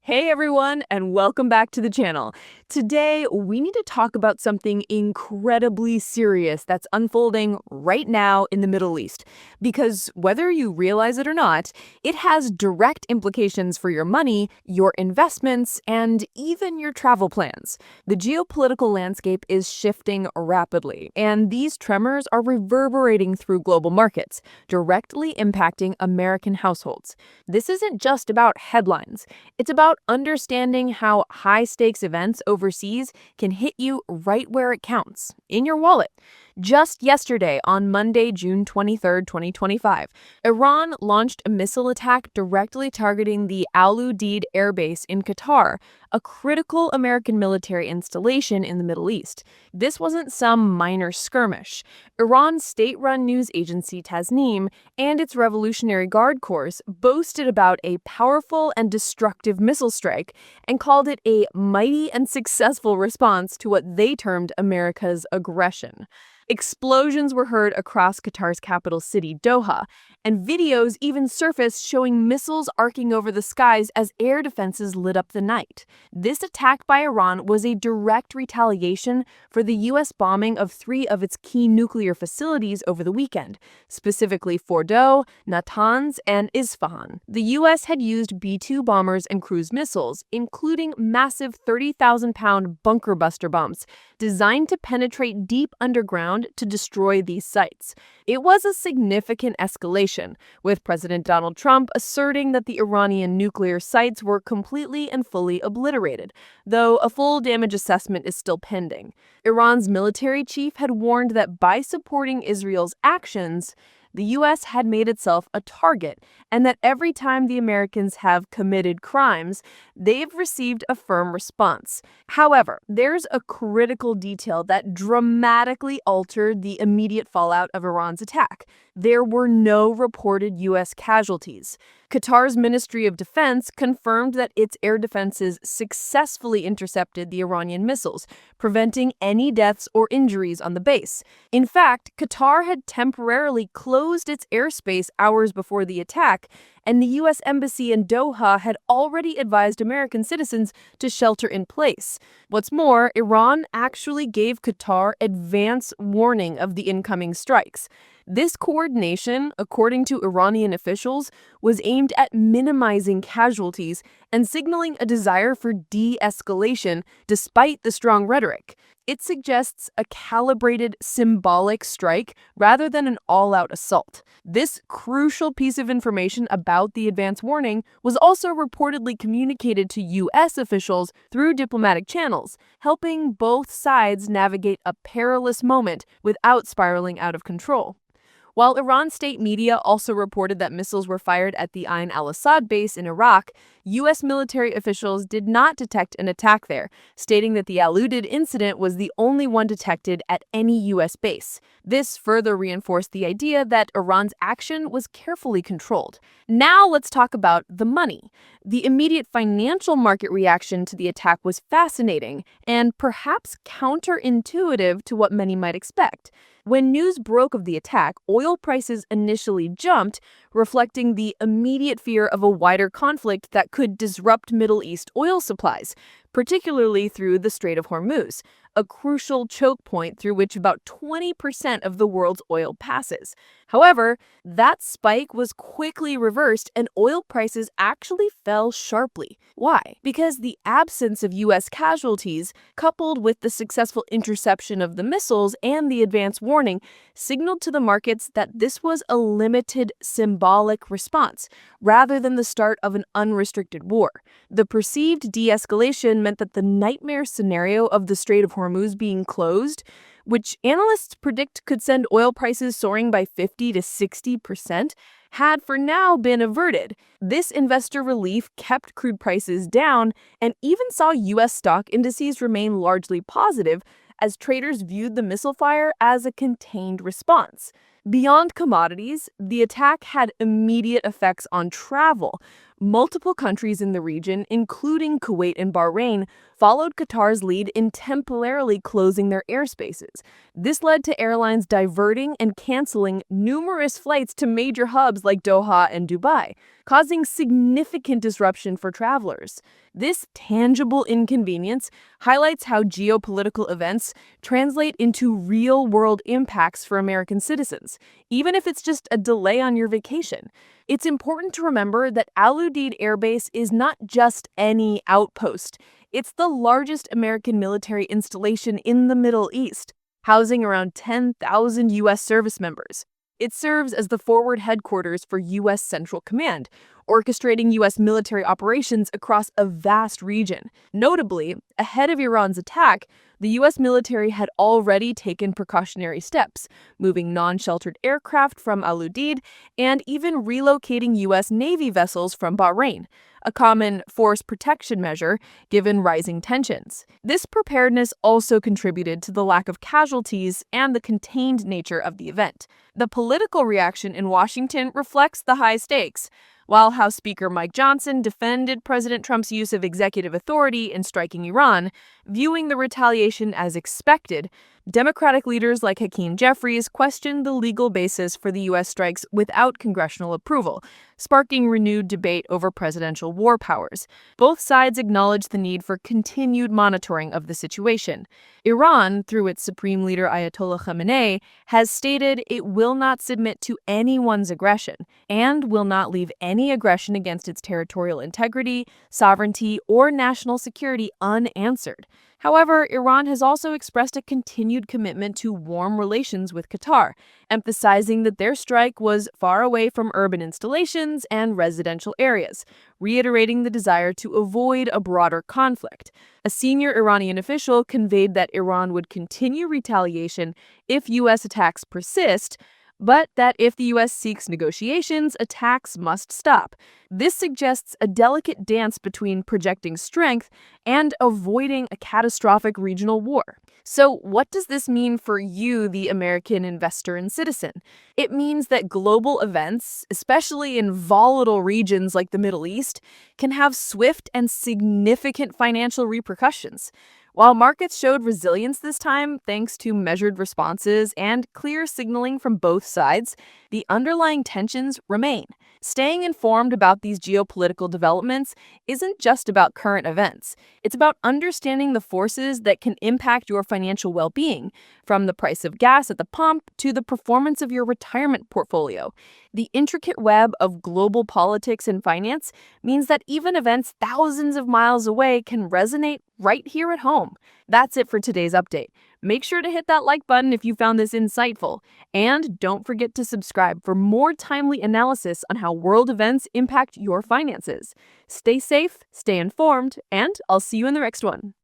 Hey everyone, and welcome back to the channel. Today, we need to talk about something incredibly serious that's unfolding right now in the Middle East. Because whether you realize it or not, it has direct implications for your money, your investments, and even your travel plans. The geopolitical landscape is shifting rapidly, and these tremors are reverberating through global markets, directly impacting American households. This isn't just about headlines. It's about understanding how high-stakes events overseas can hit you right where it counts, in your wallet. Just yesterday, on Monday, June 23rd, 2025, Iran launched a missile attack directly targeting the Udeid Air Base in Qatar, a critical American military installation in the Middle East. This wasn't some minor skirmish. Iran's state-run news agency Tasnim and its Revolutionary Guard Corps boasted about a powerful and destructive missile strike and called it a mighty and successful response to what they termed America's aggression. Explosions were heard across Qatar's capital city, Doha, and videos even surfaced showing missiles arcing over the skies as air defenses lit up the night. This attack by Iran was a direct retaliation for the U.S. bombing of three of its key nuclear facilities over the weekend, specifically Fordow, Natanz, and Isfahan. The U.S. had used B-2 bombers and cruise missiles, including massive 30,000-pound bunker buster bombs, designed to penetrate deep underground to destroy these sites. It was a significant escalation, with President Donald Trump asserting that the Iranian nuclear sites were completely and fully obliterated, though a full damage assessment is still pending. Iran's military chief had warned that by supporting Israel's actions, the U.S. had made itself a target, and that every time the Americans have committed crimes, they've received a firm response. However, there's a critical detail that dramatically altered the immediate fallout of Iran's attack. There were no reported U.S. casualties. Qatar's Ministry of Defense confirmed that its air defenses successfully intercepted the Iranian missiles, preventing any deaths or injuries on the base. In fact, Qatar had temporarily closed its airspace hours before the attack, and the U.S. Embassy in Doha had already advised American citizens to shelter in place. What's more, Iran actually gave Qatar advance warning of the incoming strikes. This coordination, according to Iranian officials, was aimed at minimizing casualties and signaling a desire for de-escalation despite the strong rhetoric. It suggests a calibrated, symbolic strike rather than an all-out assault. This crucial piece of information about the advance warning was also reportedly communicated to U.S. officials through diplomatic channels, helping both sides navigate a perilous moment without spiraling out of control. While Iran state media also reported that missiles were fired at the Ain al-Assad base in Iraq, U.S. military officials did not detect an attack there, stating that the Al-Udeid incident was the only one detected at any U.S. base. This further reinforced the idea that Iran's action was carefully controlled. Now let's talk about the money. The immediate financial market reaction to the attack was fascinating and perhaps counterintuitive to what many might expect. When news broke of the attack, oil prices initially jumped, reflecting the immediate fear of a wider conflict that could disrupt Middle East oil supplies, particularly through the Strait of Hormuz, a crucial choke point through which about 20% of the world's oil passes. However, that spike was quickly reversed and oil prices actually fell sharply. Why? Because the absence of U.S. casualties, coupled with the successful interception of the missiles and the advance warning, signaled to the markets that this was a limited symbolic response, rather than the start of an unrestricted war. The perceived de-escalation meant that the nightmare scenario of the Strait of Hormuz being closed, which analysts predict could send oil prices soaring by 50 to 60%, had for now been averted. This investor relief kept crude prices down and even saw U.S. stock indices remain largely positive as traders viewed the missile fire as a contained response. Beyond commodities, the attack had immediate effects on travel. Multiple countries in the region, including Kuwait and Bahrain, followed Qatar's lead in temporarily closing their airspaces. This led to airlines diverting and canceling numerous flights to major hubs like Doha and Dubai, causing significant disruption for travelers. This tangible inconvenience highlights how geopolitical events translate into real-world impacts for American citizens, even if it's just a delay on your vacation. It's important to remember that Al Udeid Air Base is not just any outpost. It's the largest American military installation in the Middle East, housing around 10,000 U.S. service members. It serves as the forward headquarters for U.S. Central Command, orchestrating U.S. military operations across a vast region. Notably, ahead of Iran's attack, the U.S. military had already taken precautionary steps, moving non-sheltered aircraft from Al Udeid and even relocating U.S. Navy vessels from Bahrain, a common force protection measure given rising tensions. This preparedness also contributed to the lack of casualties and the contained nature of the event. The political reaction in Washington reflects the high stakes. While House Speaker Mike Johnson defended President Trump's use of executive authority in striking Iran, viewing the retaliation as expected, Democratic leaders like Hakeem Jeffries questioned the legal basis for the U.S. strikes without congressional approval, sparking renewed debate over presidential war powers. Both sides acknowledged the need for continued monitoring of the situation. Iran, through its supreme leader Ayatollah Khamenei, has stated it will not submit to anyone's aggression and will not leave any aggression against its territorial integrity, sovereignty, or national security unanswered. However, Iran has also expressed a continued commitment to warm relations with Qatar, emphasizing that their strike was far away from urban installations and residential areas, reiterating the desire to avoid a broader conflict. A senior Iranian official conveyed that Iran would continue retaliation if U.S. attacks persist, but that if the U.S. seeks negotiations, attacks must stop. This suggests a delicate dance between projecting strength and avoiding a catastrophic regional war. So, what does this mean for you, the American investor and citizen? It means that global events, especially in volatile regions like the Middle East, can have swift and significant financial repercussions. While markets showed resilience this time thanks to measured responses and clear signaling from both sides, the underlying tensions remain. Staying informed about these geopolitical developments isn't just about current events. It's about understanding the forces that can impact your financial well-being, from the price of gas at the pump to the performance of your retirement portfolio. The intricate web of global politics and finance means that even events thousands of miles away can resonate right here at home. That's it for today's update. Make sure to hit that like button if you found this insightful. And don't forget to subscribe for more timely analysis on how world events impact your finances. Stay safe, stay informed, and I'll see you in the next one.